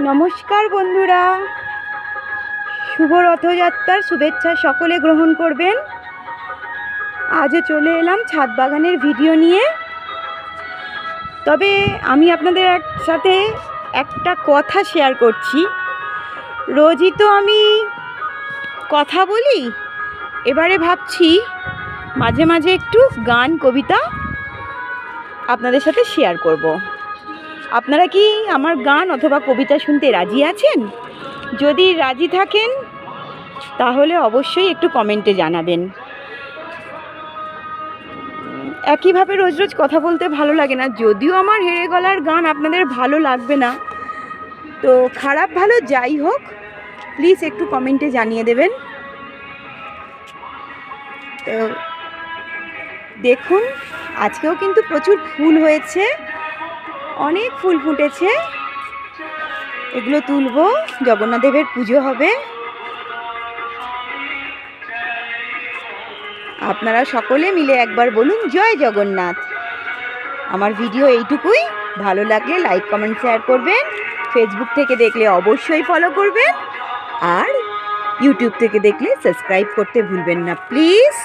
নমস্কার বন্ধুরা, শুভ রথযাত্রার শুভেচ্ছা সকলে গ্রহণ করবেন। আজও চলে এলাম ছাদ বাগানের ভিডিও নিয়ে। তবে আমি আপনাদের সাথে একটা কথা শেয়ার করছি। রোজই তো আমি কথা বলি, এবারে ভাবছি মাঝে মাঝে একটু গান কবিতা আপনাদের সাথে শেয়ার করব। আপনারা কি আমার গান অথবা কবিতা শুনতে রাজি আছেন? যদি রাজি থাকেন তাহলে অবশ্যই একটু কমেন্টে জানাবেন। একইভাবে রোজ রোজ কথা বলতে ভালো লাগে না, যদিও আমার হেড়ে গলার গান আপনাদের ভালো লাগবে না, তো খারাপ ভালো যাই হোক প্লিজ একটু কমেন্টে জানিয়ে দেবেন। তো দেখুন, আজকেও কিন্তু প্রচুর ফুল হয়েছে, অনেক ফুল ফুটেছে। এগুলো তুলবো, জগন্নাথদেবের পুজো হবে। আপনারা সকলে মিলে একবার বলুন জয় জগন্নাথ। আমার ভিডিও এইটুকুই। ভালো লাগলে লাইক কমেন্ট শেয়ার করবেন। ফেসবুক থেকে দেখলে অবশ্যই ফলো করবেন, আর ইউটিউব থেকে দেখলে সাবস্ক্রাইব করতে ভুলবেন না প্লিজ।